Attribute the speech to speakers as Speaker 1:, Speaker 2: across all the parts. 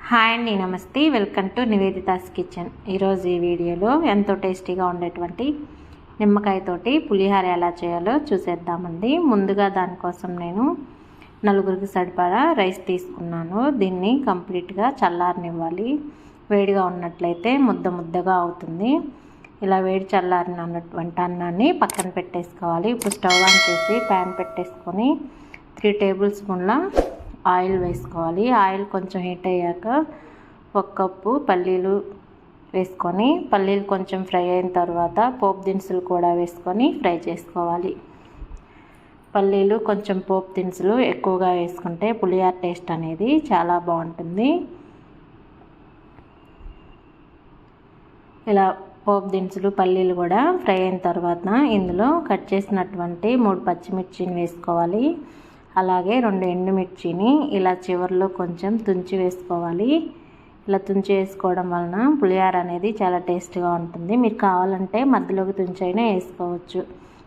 Speaker 1: Hi అండి, నమస్తే. Welcome to Nivedita's kitchen. ఈరోజు ఈ వీడియోలో ఎంతో టేస్టీగా ఉండేటువంటి నిమ్మకాయతోటి పులిహోర ఎలా చేయాలో చూసేద్దామండి. ముందుగా దానికోసం నేను నలుగురికి సరిపడా రైస్ తీసుకున్నాను. దీన్ని కంప్లీట్గా చల్లారనివ్వాలి. వేడిగా ఉన్నట్లయితే ముద్ద ముద్దగా అవుతుంది. ఇలా వేడి చల్లారినటువంటి అన్నాన్ని పక్కన పెట్టేసుకోవాలి. ఇప్పుడు స్టవ్ ఆన్ చేసి ప్యాన్ పెట్టేసుకొని 3 టేబుల్ స్పూన్ల ఆయిల్ వేసుకోవాలి. ఆయిల్ కొంచెం హీట్ అయ్యాక 1 కప్పు పల్లీలు వేసుకొని, పల్లీలు కొంచెం ఫ్రై అయిన తర్వాత పోపు దినుసులు కూడా వేసుకొని ఫ్రై చేసుకోవాలి. పల్లీలు కొంచెం పోపు దినుసులు ఎక్కువగా వేసుకుంటే పులిహోర టేస్ట్ అనేది చాలా బాగుంటుంది. ఇలా పోపు దినుసులు పల్లీలు కూడా ఫ్రై అయిన తర్వాత ఇందులో కట్ చేసినటువంటి 3 పచ్చిమిర్చిని వేసుకోవాలి. అలాగే 2 ఎండుమిర్చిని ఇలా చివరిలో కొంచెం తుంచి వేసుకోవాలి. ఇలా తుంచి వేసుకోవడం వలన పులిహోర అనేది చాలా టేస్ట్గా ఉంటుంది. మీరు కావాలంటే మధ్యలోకి తుంచైనా వేసుకోవచ్చు.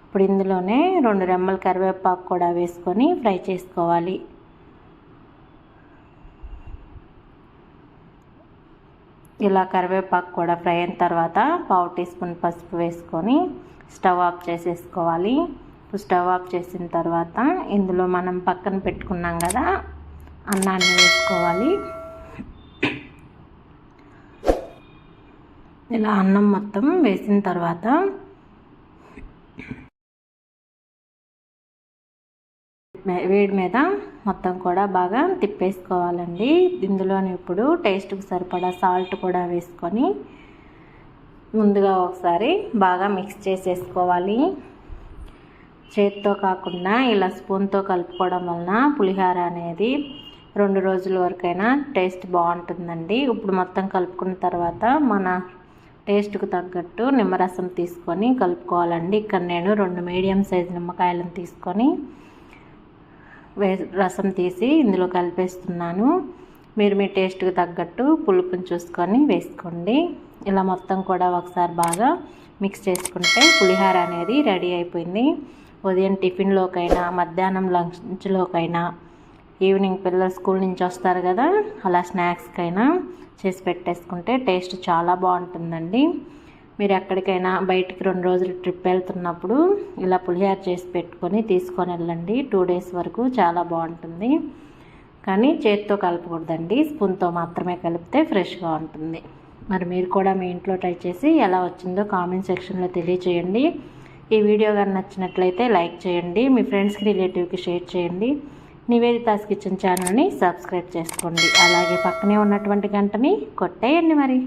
Speaker 1: ఇప్పుడు ఇందులోనే 2 రెమ్మల కరివేపాకు కూడా వేసుకొని ఫ్రై చేసుకోవాలి. ఇలా కరివేపాకు కూడా ఫ్రై అయిన తర్వాత 1/2 టీ స్పూన్ పసుపు వేసుకొని స్టవ్ ఆఫ్ చేసేసుకోవాలి. స్టవ్ ఆఫ్ చేసిన తర్వాత ఇందులో మనం పక్కన పెట్టుకున్నాం కదా అన్నాన్ని వేసుకోవాలి. ఇలా అన్నం మొత్తం వేసిన తర్వాత వేడి మీద మొత్తం కూడా బాగా తిప్పేసుకోవాలండి. ఇందులోని ఇప్పుడు టేస్ట్కి సరిపడా సాల్ట్ కూడా వేసుకొని ముందుగా ఒకసారి బాగా మిక్స్ చేసేసుకోవాలి. చేతితో కాకుండా ఇలా స్పూన్తో కలుపుకోవడం వలన పులిహోర అనేది 2 రోజుల వరకైనా టేస్ట్ బాగుంటుందండి. ఇప్పుడు మొత్తం కలుపుకున్న తర్వాత మన టేస్ట్కు తగ్గట్టు నిమ్మరసం తీసుకొని కలుపుకోవాలండి. ఇక్కడ నేను 2 మీడియం సైజు నిమ్మకాయలను తీసుకొని రసం తీసి ఇందులో కలిపేస్తున్నాను. మీరు మీ టేస్ట్కి తగ్గట్టు పులుపుని చూసుకొని వేసుకోండి. ఇలా మొత్తం కూడా ఒకసారి బాగా మిక్స్ చేసుకుంటే పులిహోర అనేది రెడీ అయిపోయింది. ఉదయం టిఫిన్లోకైనా, మధ్యాహ్నం లంచ్లోకైనా, ఈవినింగ్ పిల్లలు స్కూల్ నుంచి వస్తారు కదా, అలా స్నాక్స్కైనా చేసి పెట్టేసుకుంటే టేస్ట్ చాలా బాగుంటుందండి. మీరు ఎక్కడికైనా బయటికి 2 రోజులు ట్రిప్ వెళ్తున్నప్పుడు ఇలా పులిహోర చేసి పెట్టుకొని తీసుకొని వెళ్ళండి. 2 డేస్ వరకు చాలా బాగుంటుంది. కానీ చేతితో కలపకూడదండి, స్పూన్తో మాత్రమే కలిపితే ఫ్రెష్గా ఉంటుంది. మరి మీరు కూడా మీ ఇంట్లో ట్రై చేసి ఎలా వచ్చిందో కామెంట్ సెక్షన్లో తెలియచేయండి. ఈ వీడియో కానీ నచ్చినట్లయితే లైక్ చేయండి. మీ ఫ్రెండ్స్కి, రిలేటివ్కి షేర్ చేయండి. నివేదితాస్ కిచెన్ ఛానల్ని సబ్స్క్రైబ్ చేసుకోండి. అలాగే పక్కనే ఉన్నటువంటి గంటని కొట్టేయండి మరి.